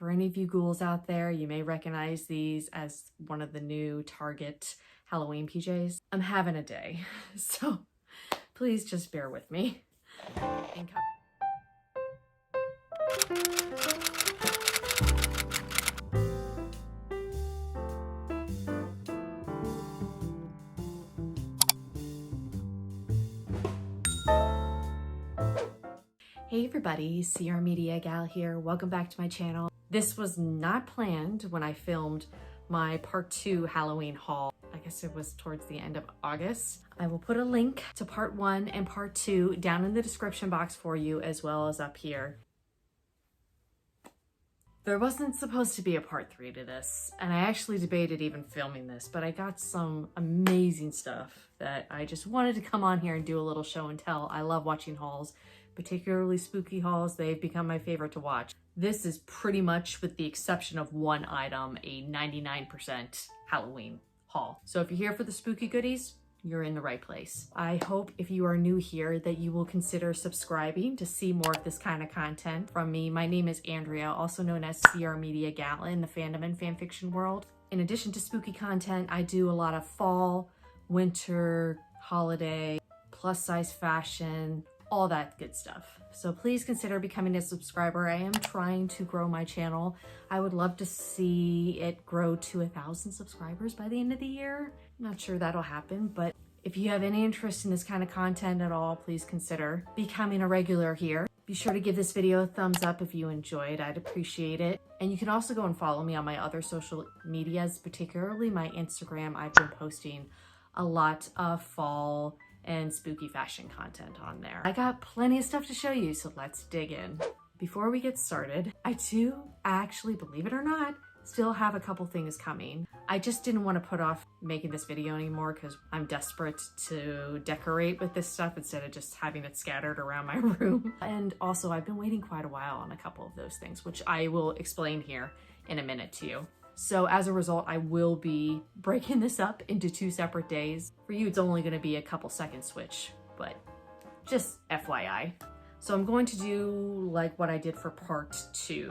For any of you ghouls out there, you may recognize these as one of the new Target Halloween PJs. I'm having a day, so please just bear with me. Hey everybody, CR Media Gal here. Welcome back to my channel. This was not planned when I filmed my part 2 Halloween haul. I guess it was towards the end of August. I will put a link to part 1 and part 2 down in the description box for you, as well as up here. There wasn't supposed to be a part 3 to this, and I actually debated even filming this, but I got some amazing stuff that I just wanted to come on here and do a little show and tell. I love watching hauls, particularly spooky hauls. They've become my favorite to watch. This is pretty much, with the exception of one item, a 99% Halloween haul. So if you're here for the spooky goodies, you're in the right place. I hope if you are new here that you will consider subscribing to see more of this kind of content from me. My name is Andrea, also known as CR Media Gal in the fandom and fanfiction world. In addition to spooky content, I do a lot of fall, winter, holiday, plus size fashion, all that good stuff. So please consider becoming a subscriber. I am trying to grow my channel. I would love to see it grow to 1,000 subscribers by the end of the year. I'm not sure that'll happen, but if you have any interest in this kind of content at all, please consider becoming a regular here. Be sure to give this video a thumbs up if you enjoyed. I'd appreciate it. And you can also go and follow me on my other social medias, particularly my Instagram. I've been posting a lot of fall and spooky fashion content on there. I got plenty of stuff to show you, so let's dig in. Before we get started, I do actually, believe it or not, still have a couple things coming. I just didn't want to put off making this video anymore because I'm desperate to decorate with this stuff instead of just having it scattered around my room. And also, I've been waiting quite a while on a couple of those things, which I will explain here in a minute to you. So as a result, I will be breaking this up into 2 separate days. For you, it's only going to be a couple second switch, but just FYI. So I'm going to do like what I did for part 2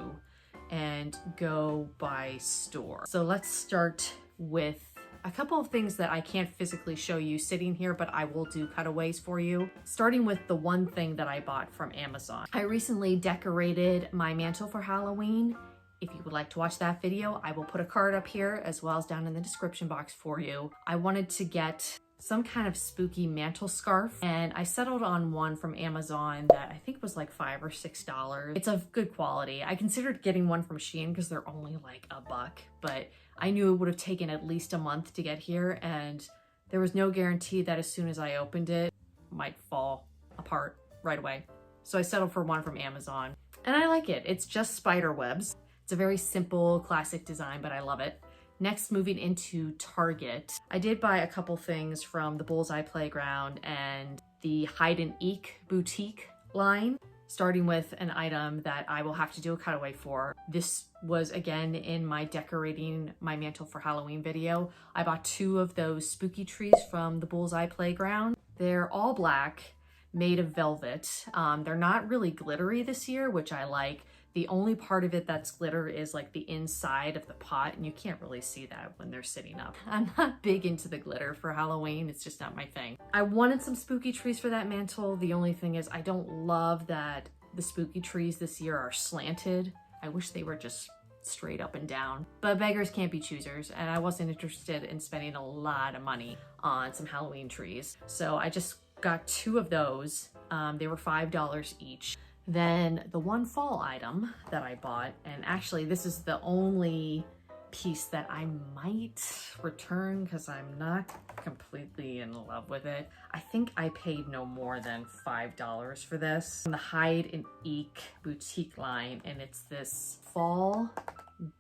and go by store. So let's start with a couple of things that I can't physically show you sitting here, but I will do cutaways for you. Starting with the one thing that I bought from Amazon. I recently decorated my mantle for Halloween. If you would like to watch that video, I will put a card up here as well as down in the description box for you. I wanted to get some kind of spooky mantle scarf, and I settled on one from Amazon that I think was like $5 or $6. It's of good quality. I considered getting one from Shein because they're only like $1, but I knew it would have taken at least a month to get here, and there was no guarantee that as soon as I opened it, it might fall apart right away. So I settled for one from Amazon, and I like it. It's just spider webs. It's a very simple, classic design, but I love it. Next, moving into Target. I did buy a couple things from the Bullseye Playground and the Hide and Eek boutique line, starting with an item that I will have to do a cutaway for. This was again in my decorating my mantle for Halloween video. I bought 2 of those spooky trees from the Bullseye Playground. They're all black, made of velvet. They're not really glittery this year, which I like. The only part of it that's glitter is like the inside of the pot, and you can't really see that when they're sitting up. I'm not big into the glitter for Halloween. It's just not my thing. I wanted some spooky trees for that mantle. The only thing is I don't love that the spooky trees this year are slanted. I wish they were just straight up and down, but beggars can't be choosers, and I wasn't interested in spending a lot of money on some Halloween trees. So I just got 2 of those. They were $5 each. Then the one fall item that I bought, and actually this is the only piece that I might return because I'm not completely in love with it. I think I paid no more than $5 for this. The Hide and Eek boutique line, and it's this fall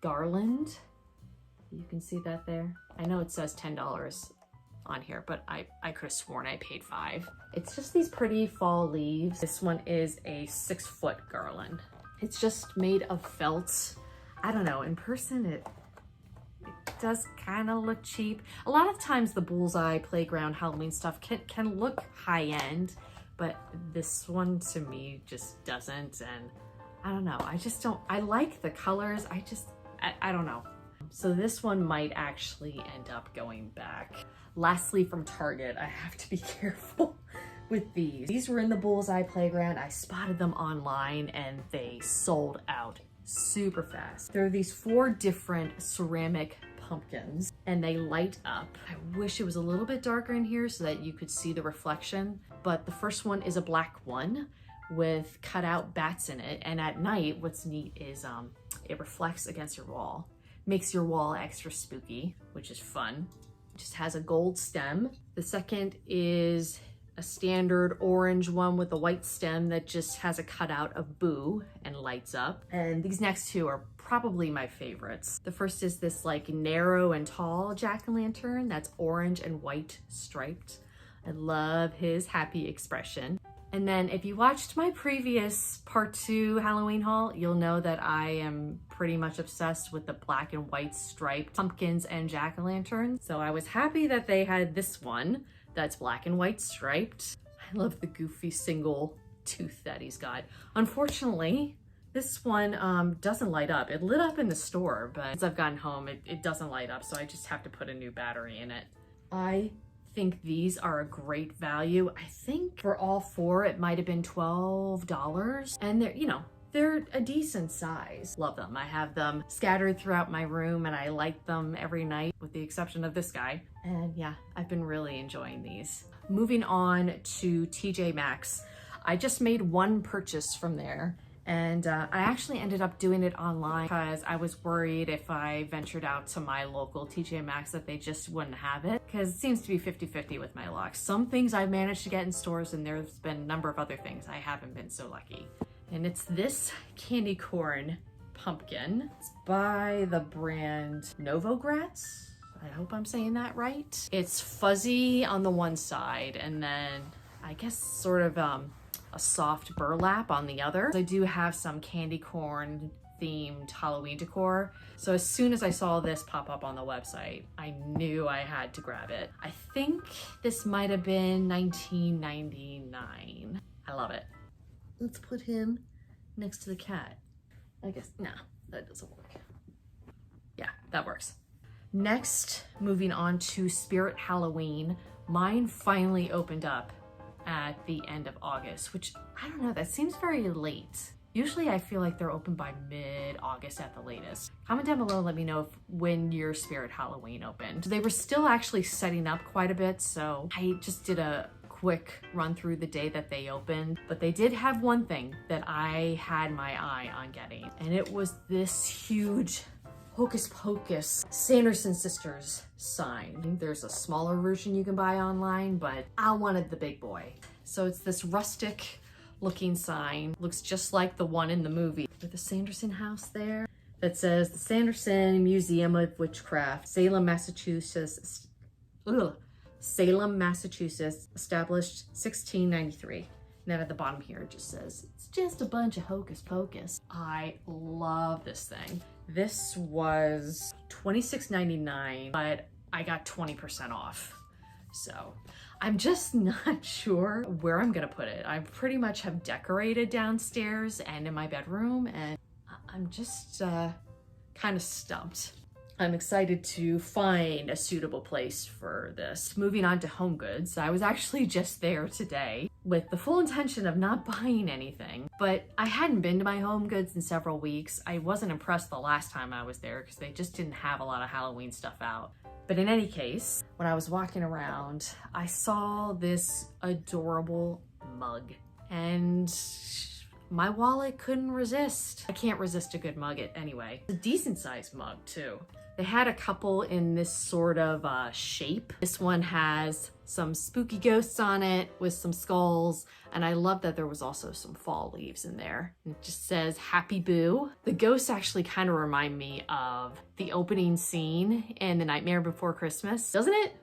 garland. You can see that there. I know it says $10 on here, but I could have sworn I paid $5. It's just these pretty fall leaves. This one is a 6-foot garland. It's just made of felt. I don't know, in person it does kind of look cheap. A lot of times the Bullseye Playground Halloween stuff can look high-end, but this one to me just doesn't, and I don't know. I just don't, I like the colors. I don't know. So this one might actually end up going back. Lastly, from Target, I have to be careful with these. These were in the Bullseye Playground. I spotted them online and they sold out super fast. There are these 4 different ceramic pumpkins and they light up. I wish it was a little bit darker in here so that you could see the reflection, but the first one is a black one with cutout bats in it, and at night what's neat is it reflects against your wall, makes your wall extra spooky, which is fun. It just has a gold stem. The second is a standard orange one with a white stem that just has a cutout of Boo and lights up. And these next 2 are probably my favorites. The first is this like narrow and tall jack-o'-lantern that's orange and white striped. I love his happy expression. And then if you watched my previous part 2 Halloween haul, you'll know that I am pretty much obsessed with the black and white striped pumpkins and jack-o'-lanterns. So I was happy that they had this one that's black and white striped. I love the goofy single tooth that he's got. Unfortunately, this one doesn't light up. It lit up in the store, but since I've gotten home, it doesn't light up, so I just have to put a new battery in it. I think these are a great value. I think for all 4, it might have been $12, and they're, you know, they're a decent size. Love them. I have them scattered throughout my room and I light them every night with the exception of this guy. And yeah, I've been really enjoying these. Moving on to TJ Maxx. I just made one purchase from there. And I actually ended up doing it online because I was worried if I ventured out to my local TJ Maxx that they just wouldn't have it, because it seems to be 50-50 with my luck. Some things I've managed to get in stores and there's been a number of other things I haven't been so lucky. And it's this candy corn pumpkin. It's by the brand Novogratz. I hope I'm saying that right. It's fuzzy on the one side and then I guess sort of a soft burlap on the other. I do have some candy corn themed Halloween decor. So as soon as I saw this pop up on the website, I knew I had to grab it. I think this might have been $19.99. I love it. Let's put him next to the cat. I guess, no, that doesn't work. Yeah, that works. Next, moving on to Spirit Halloween. Mine finally opened up at the end of August, which I don't know, that seems very late. Usually I feel like they're open by mid-August at the latest. Comment down below and let me know when your Spirit Halloween opened. They were still actually setting up quite a bit, so I just did a quick run through the day that they opened, but they did have one thing that I had my eye on getting, and it was this huge Hocus Pocus Sanderson Sisters sign. There's a smaller version you can buy online, but I wanted the big boy. So it's this rustic looking sign, looks just like the one in the movie with the Sanderson house there that says the Sanderson Museum of Witchcraft, Salem, Massachusetts, established 1693. And then at the bottom here it just says, it's just a bunch of hocus pocus. I love this thing. This was $26.99, but I got 20% off. So I'm just not sure where I'm gonna put it. I pretty much have decorated downstairs and in my bedroom, and I'm just kind of stumped. I'm excited to find a suitable place for this. Moving on to Homegoods, I was actually just there today with the full intention of not buying anything, but I hadn't been to my Homegoods in several weeks. I wasn't impressed the last time I was there because they just didn't have a lot of Halloween stuff out. But in any case, when I was walking around, I saw this adorable mug and my wallet couldn't resist. I can't resist a good mug anyway. It's a decent sized mug too. They had a couple in this sort of shape. This one has some spooky ghosts on it with some skulls, and I love that there was also some fall leaves in there. It just says Happy Boo. The ghosts actually kind of remind me of the opening scene in The Nightmare Before Christmas, doesn't it?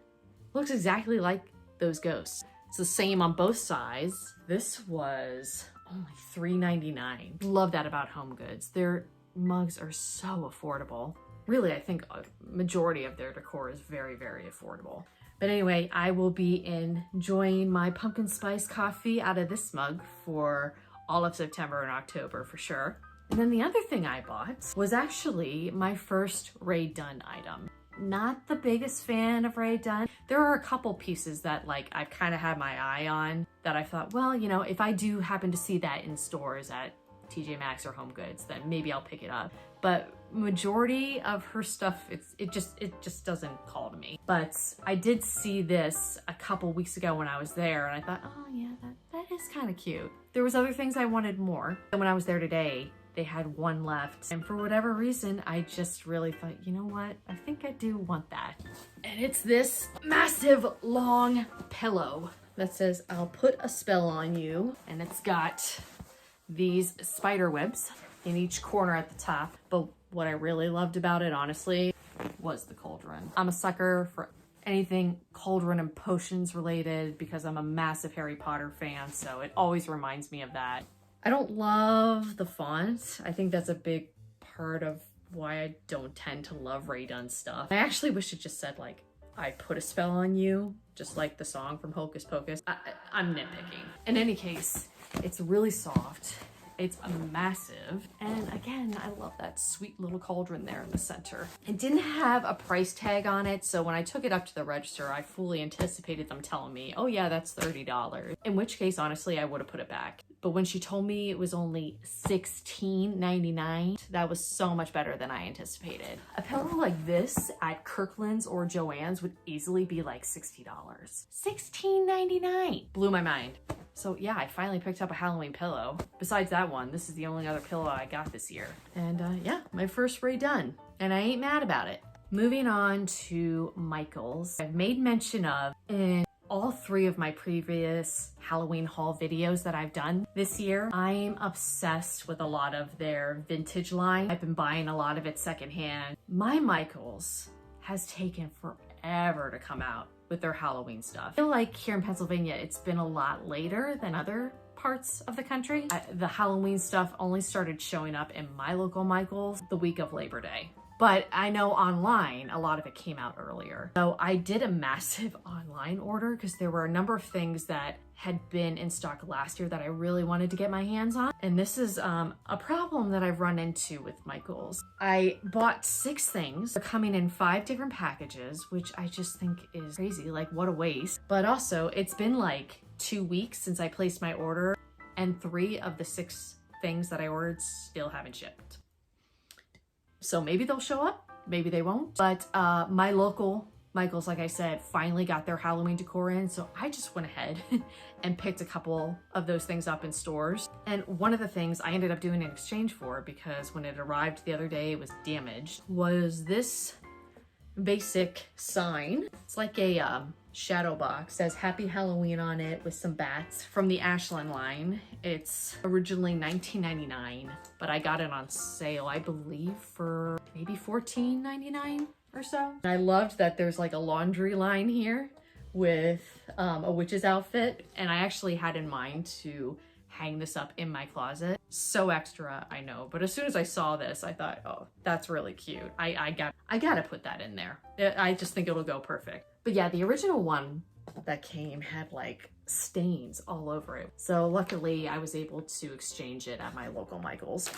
Looks exactly like those ghosts. It's the same on both sides. This was only $3.99. Love that about Homegoods. Their mugs are so affordable. Really, I think a majority of their decor is very, very affordable. But anyway, I will be enjoying my pumpkin spice coffee out of this mug for all of September and October for sure. And then the other thing I bought was actually my first Rae Dunn item. Not the biggest fan of Rae Dunn. There are a couple pieces that like I've kind of had my eye on that I thought, well, you know, if I do happen to see that in stores at TJ Maxx or Homegoods, then maybe I'll pick it up. But majority of her stuff, it just doesn't call to me. But I did see this a couple weeks ago when I was there, and I thought, oh yeah, that is kind of cute. There was other things I wanted more. And when I was there today, they had one left. And for whatever reason, I just really thought, you know what? I think I do want that. And it's this massive long pillow that says, I'll put a spell on you. And it's got these spider webs in each corner at the top. But what I really loved about it, honestly, was the cauldron. I'm a sucker for anything cauldron and potions related because I'm a massive Harry Potter fan. So it always reminds me of that. I don't love the font. I think that's a big part of why I don't tend to love Rae Dunn stuff. I actually wish it just said like, I put a spell on you, just like the song from Hocus Pocus. I'm nitpicking. In any case, it's really soft. It's massive. And again, I love that sweet little cauldron there in the center. It didn't have a price tag on it. So when I took it up to the register, I fully anticipated them telling me, oh yeah, that's $30. In which case, honestly, I would have put it back. But when she told me it was only $16.99, that was so much better than I anticipated. A pillow like this at Kirkland's or Joann's would easily be like $60. $16.99 blew my mind. So yeah, I finally picked up a Halloween pillow. Besides that one, this is the only other pillow I got this year. And yeah, my first Rae Dunn, and I ain't mad about it. Moving on to Michaels. I've made mention of in all three of my previous Halloween haul videos that I've done this year. I'm obsessed with a lot of their vintage line. I've been buying a lot of it secondhand. My Michaels has taken forever to come out with their Halloween stuff. I feel like here in Pennsylvania, it's been a lot later than other parts of the country. The Halloween stuff only started showing up in my local Michaels the week of Labor Day. But I know online, a lot of it came out earlier. So I did a massive online order because there were a number of things that had been in stock last year that I really wanted to get my hands on. And this is a problem that I've run into with Michaels. I bought 6 things. They're coming in 5 different packages, which I just think is crazy. Like, what a waste. But also, it's been like 2 weeks since I placed my order, and 3 of the 6 things that I ordered still haven't shipped. So maybe they'll show up, maybe they won't. But my local Michaels, like I said, finally got their Halloween decor in. So I just went ahead and picked a couple of those things up in stores. And one of the things I ended up doing in exchange for, because when it arrived the other day, it was damaged, was this basic sign. It's like a shadow box. It says Happy Halloween on it with some bats from the Ashland line. It's originally $19.99, but I got it on sale, I believe, for maybe $14.99 or so. And I loved that there's like a laundry line here with a witch's outfit, and I actually had in mind to hang this up in my closet. So extra, I know, but as soon as I saw this, I thought, oh, that's really cute. I gotta put that in there. I just think it'll go perfect. But yeah, the original one that came had like stains all over it. So luckily I was able to exchange it at my local Michaels.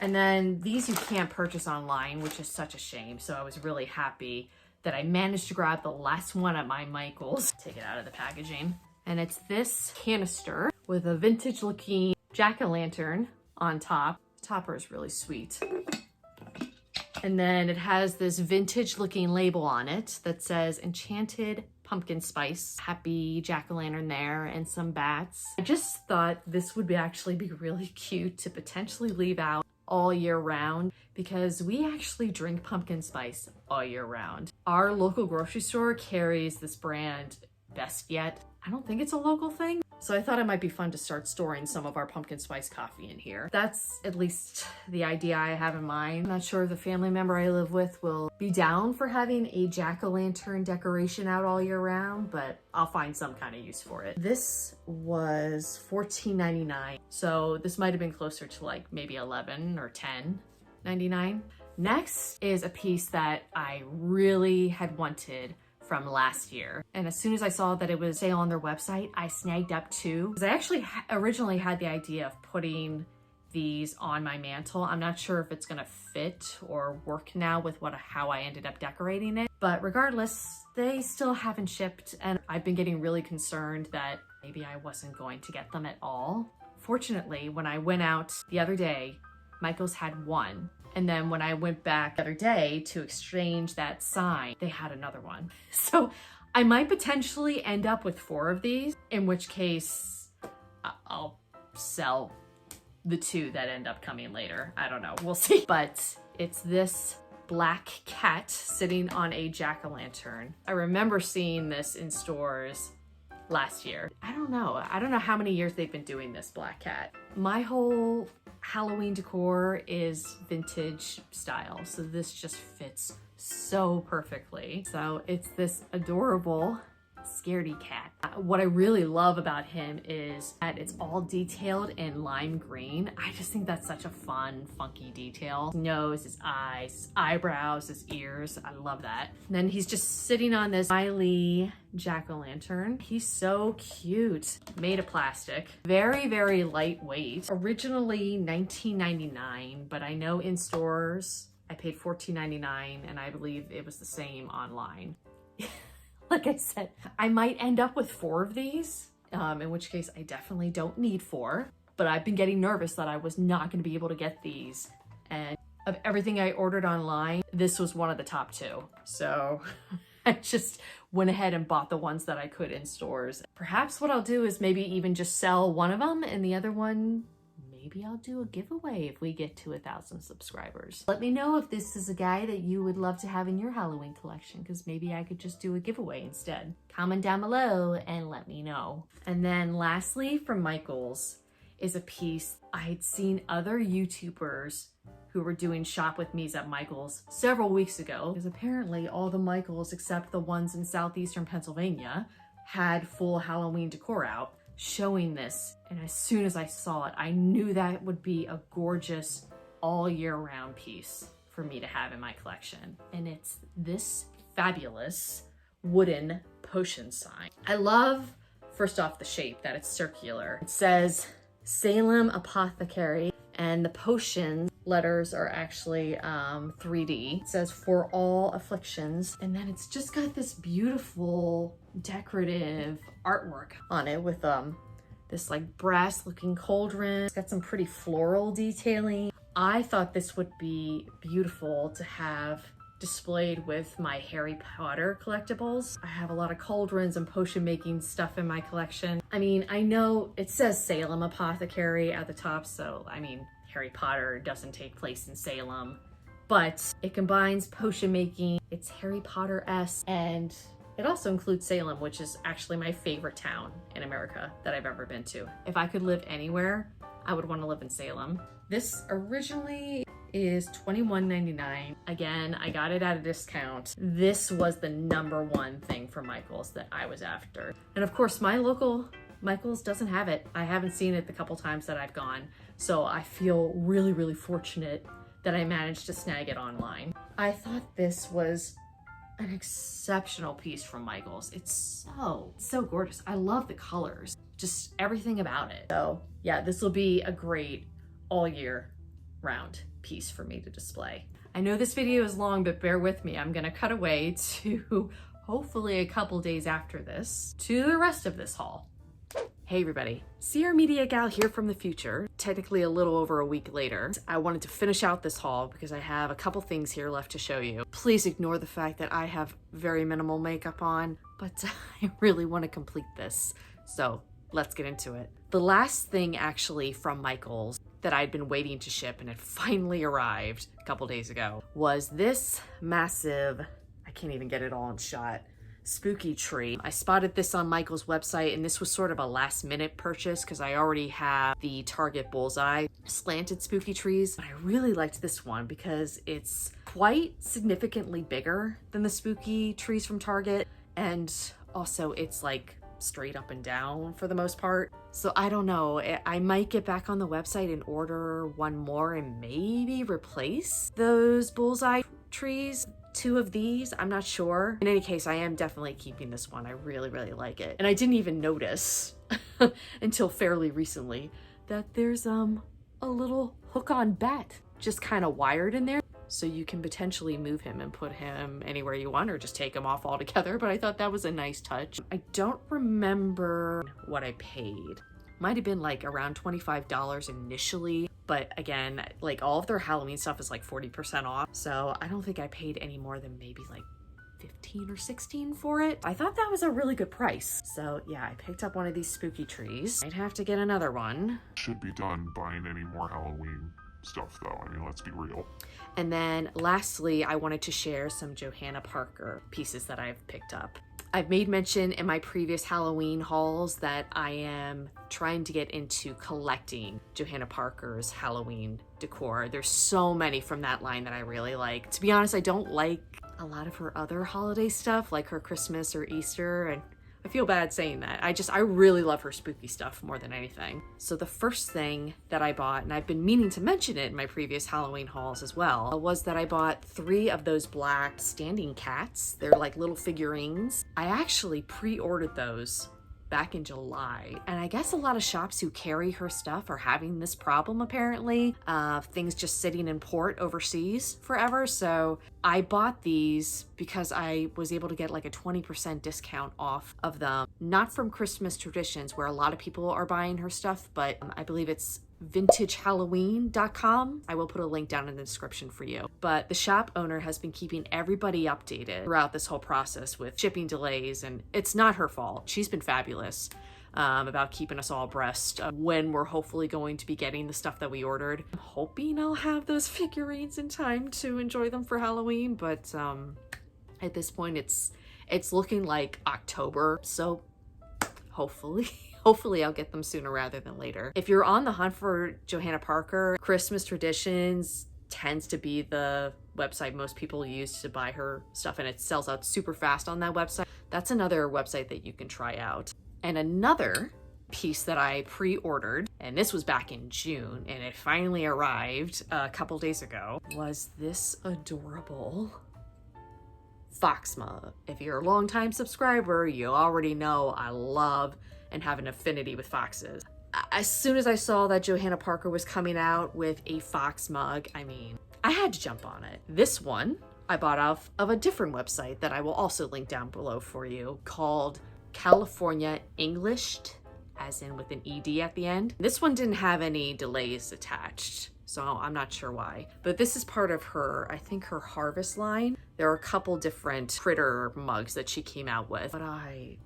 And then these you can't purchase online, which is such a shame. So I was really happy that I managed to grab the last one at my Michaels. Take it out of the packaging. And it's this canister with a vintage looking jack-o'-lantern on top. The topper is really sweet. And then it has this vintage looking label on it that says Enchanted Pumpkin Spice. Happy jack-o'-lantern there and some bats. I just thought this would actually be really cute to potentially leave out all year round, because we actually drink pumpkin spice all year round. Our local grocery store carries this brand, Best Yet. I don't think it's a local thing. So I thought it might be fun to start storing some of our pumpkin spice coffee in here. That's at least the idea I have in mind. I'm not sure if the family member I live with will be down for having a jack-o'-lantern decoration out all year round, but I'll find some kind of use for it. This was $14.99. So this might have been closer to like maybe $11 or $10.99. Next is a piece that I really had wanted from last year. And as soon as I saw that it was sale on their website, I snagged up 2. Because I actually originally had the idea of putting these on my mantle. I'm not sure if it's gonna fit or work now with how I ended up decorating it, but regardless, they still haven't shipped, and I've been getting really concerned that maybe I wasn't going to get them at all. Fortunately, when I went out the other day, Michael's had one. And then when I went back the other day to exchange that sign, they had another one. So I might potentially end up with 4 of these, in which case I'll sell the 2 that end up coming later. I don't know, we'll see. But it's this black cat sitting on a jack-o'-lantern. I remember seeing this in stores last year. I don't know how many years they've been doing this black cat. My whole Halloween decor is vintage style, so this just fits so perfectly. So it's this adorable scaredy cat. What I really love about him is that it's all detailed in lime green. I just think that's such a fun, funky detail. His nose, his eyes, his eyebrows, his ears. I love that. And then he's just sitting on this smiley jack-o'-lantern. He's so cute. Made of plastic. Very, very lightweight. Originally $19.99, but I know in stores I paid $14.99, and I believe it was the same online. Like I said, I might end up with 4 of these, in which case I definitely don't need 4, but I've been getting nervous that I was not going to be able to get these. And of everything I ordered online, this was one of the top 2. So I just went ahead and bought the ones that I could in stores. Perhaps what I'll do is maybe even just sell one of them, and the other one, maybe I'll do a giveaway if we get to 1,000 subscribers. Let me know if this is a guy that you would love to have in your Halloween collection, because maybe I could just do a giveaway instead. Comment down below and let me know. And then lastly, from Michael's is a piece I had seen other YouTubers who were doing shop with me's at Michael's several weeks ago, because apparently all the Michael's except the ones in southeastern Pennsylvania had full Halloween decor out, showing this. And as soon as I saw it, I knew that would be a gorgeous all year round piece for me to have in my collection. And it's this fabulous wooden potion sign. I love, first off, the shape, that it's circular. It says Salem Apothecary, and the potion letters are actually 3D. It says for all afflictions, and then it's just got this beautiful decorative artwork on it with this like brass looking cauldron. It's got some pretty floral detailing. I thought this would be beautiful to have displayed with my Harry Potter collectibles. I have a lot of cauldrons and potion making stuff in my collection. I mean, I know it says Salem Apothecary at the top, so I mean, Harry Potter doesn't take place in Salem, but it combines potion making, it's Harry Potter-esque, and it also includes Salem, which is actually my favorite town in America that I've ever been to. If I could live anywhere, I would want to live in Salem. This originally is $21.99. Again, I got it at a discount. This was the #1 thing for Michael's that I was after. And of course, my local Michael's doesn't have it. I haven't seen it the couple times that I've gone. So I feel really, really fortunate that I managed to snag it online. I thought this was an exceptional piece from Michael's. It's so gorgeous. I love the colors, just everything about it. So yeah, this will be a great all year round piece for me to display. I know this video is long, but bear with me. I'm gonna cut away to hopefully a couple days after this to the rest of this haul. Hey everybody, Sierra Media Gal here from the future, technically a little over a week later. I wanted to finish out this haul because I have a couple things here left to show you. Please ignore the fact that I have very minimal makeup on, but I really want to complete this. So let's get into it. The last thing actually from Michael's that I'd been waiting to ship and it finally arrived a couple days ago was this massive, I can't even get it all in shot, spooky tree. I spotted this on Michael's website, and this was sort of a last minute purchase because I already have the Target Bullseye slanted spooky trees. But I really liked this one because it's quite significantly bigger than the spooky trees from Target, and also it's like straight up and down for the most part. So I don't know, I might get back on the website and order one more and maybe replace those bullseye trees. 2 of these, I'm not sure. In any case, I am definitely keeping this one. I really, really like it. And I didn't even notice until fairly recently that there's a little hook-on bat just kind of wired in there. So you can potentially move him and put him anywhere you want or just take him off altogether. But I thought that was a nice touch. I don't remember what I paid. Might have been like around $25 initially. But again, like all of their Halloween stuff is like 40% off. So I don't think I paid any more than maybe like 15 or 16 for it. I thought that was a really good price. So yeah, I picked up one of these spooky trees. I'd have to get another one. Should be done buying any more Halloween stuff though. I mean, let's be real. And then lastly, I wanted to share some Johanna Parker pieces that I've picked up. I've made mention in my previous Halloween hauls that I am trying to get into collecting Johanna Parker's Halloween decor. There's so many from that line that I really like. To be honest, I don't like a lot of her other holiday stuff, like her Christmas or Easter, and I feel bad saying that. I really love her spooky stuff more than anything. So the first thing that I bought, and I've been meaning to mention it in my previous Halloween hauls as well, was that I bought 3 of those black standing cats. They're like little figurines. I actually pre-ordered those back in July. And I guess a lot of shops who carry her stuff are having this problem apparently, things just sitting in port overseas forever. So I bought these because I was able to get like a 20% discount off of them. Not from Christmas Traditions where a lot of people are buying her stuff, but I believe it's vintagehalloween.com. I will put a link down in the description for you. But the shop owner has been keeping everybody updated throughout this whole process with shipping delays, and it's not her fault. She's been fabulous about keeping us all abreast of when we're hopefully going to be getting the stuff that we ordered. I'm hoping I'll have those figurines in time to enjoy them for Halloween, but at this point it's looking like October, so hopefully I'll get them sooner rather than later. If you're on the hunt for Johanna Parker, Christmas Traditions tends to be the website most people use to buy her stuff, and it sells out super fast on that website. That's another website that you can try out. And another piece that I pre-ordered, and this was back in June, and it finally arrived a couple days ago, was this adorable fox mug. If you're a longtime subscriber, you already know I love and have an affinity with foxes. As soon as I saw that Johanna Parker was coming out with a fox mug, I mean, I had to jump on it. This one I bought off of a different website that I will also link down below for you, called California Englished, as in with an ED at the end. This one didn't have any delays attached, so I'm not sure why. But this is part of her, I think her Harvest line. There are a couple different critter mugs that she came out with, but I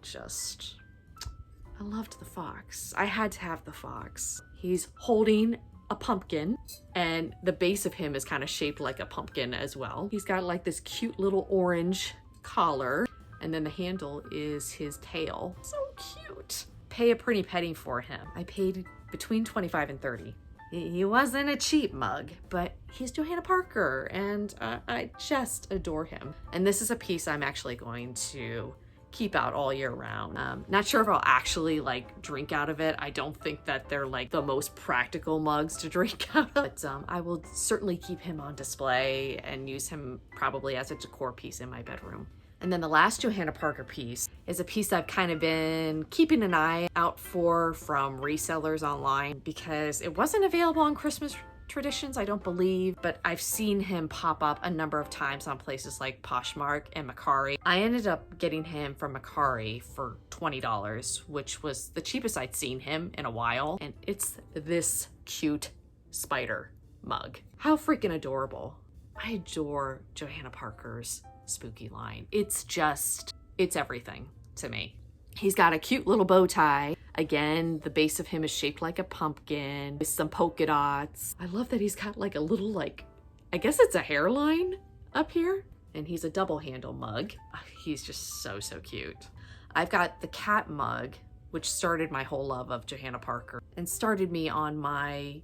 loved the fox. I had to have the fox. He's holding a pumpkin, and the base of him is kind of shaped like a pumpkin as well. He's got like this cute little orange collar, and then the handle is his tail. So cute. Pay a pretty penny for him. I paid between 25 and 30. He wasn't a cheap mug, but he's Johanna Parker, and I just adore him. And this is a piece I'm actually going to keep out all year round. Not sure if I'll actually like drink out of it. I don't think that they're like the most practical mugs to drink out of, but I will certainly keep him on display and use him probably as a decor piece in my bedroom. And then the last Johanna Parker piece is a piece I've kind of been keeping an eye out for from resellers online because it wasn't available on Christmas Traditions, I don't believe, but I've seen him pop up a number of times on places like Poshmark and Mercari. I ended up getting him from Mercari for $20, which was the cheapest I'd seen him in a while. And it's this cute spider mug. How freaking adorable. I adore Johanna Parker's spooky line. It's everything to me. He's got a cute little bow tie. Again, the base of him is shaped like a pumpkin with some polka dots. I love that he's got like a little, like, I guess it's a hairline up here. And he's a double handle mug. He's just so cute. I've got the cat mug, which started my whole love of Johanna Parker and started me on my,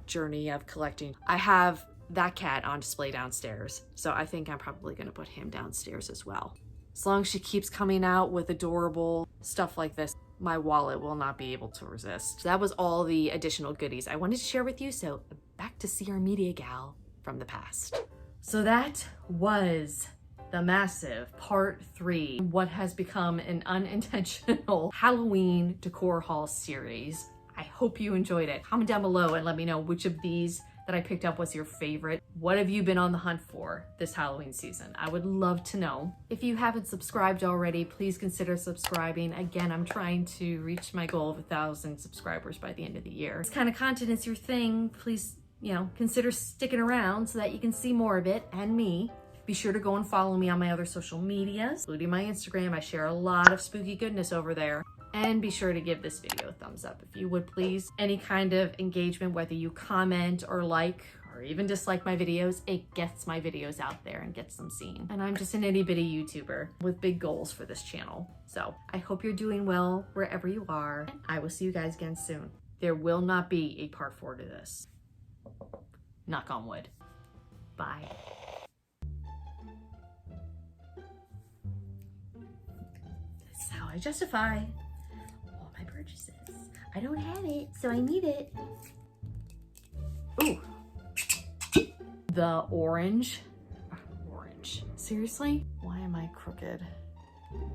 journey of collecting. I have that cat on display downstairs, so I think I'm probably gonna put him downstairs as well. As long as she keeps coming out with adorable stuff like this, my wallet will not be able to resist. So that was all the additional goodies I wanted to share with you, so back to see our media gal from the past. So that was the massive part 3, what has become an unintentional Halloween Decor Haul series. I hope you enjoyed it. Comment down below and let me know which of these that I picked up was your favorite. What have you been on the hunt for this Halloween season? I would love to know. If you haven't subscribed already, please consider subscribing. Again, I'm trying to reach my goal of 1,000 subscribers by the end of the year. This kind of content is your thing. Please, consider sticking around so that you can see more of it and me. Be sure to go and follow me on my other social medias, including my Instagram. I share a lot of spooky goodness over there. And be sure to give this video a thumbs up if you would please. Any kind of engagement, whether you comment or like or even dislike my videos, it gets my videos out there and gets them seen. And I'm just an itty bitty YouTuber with big goals for this channel. So I hope you're doing well wherever you are. And I will see you guys again soon. There will not be a part 4 to this. Knock on wood. Bye. That's how I justify my purchases. I don't have it, so I need it. Ooh. The orange. Orange. Seriously? Why am I crooked?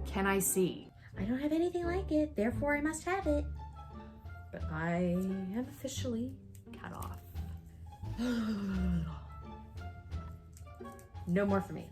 Can I see? I don't have anything like it, therefore I must have it. But I am officially cut off. No more for me.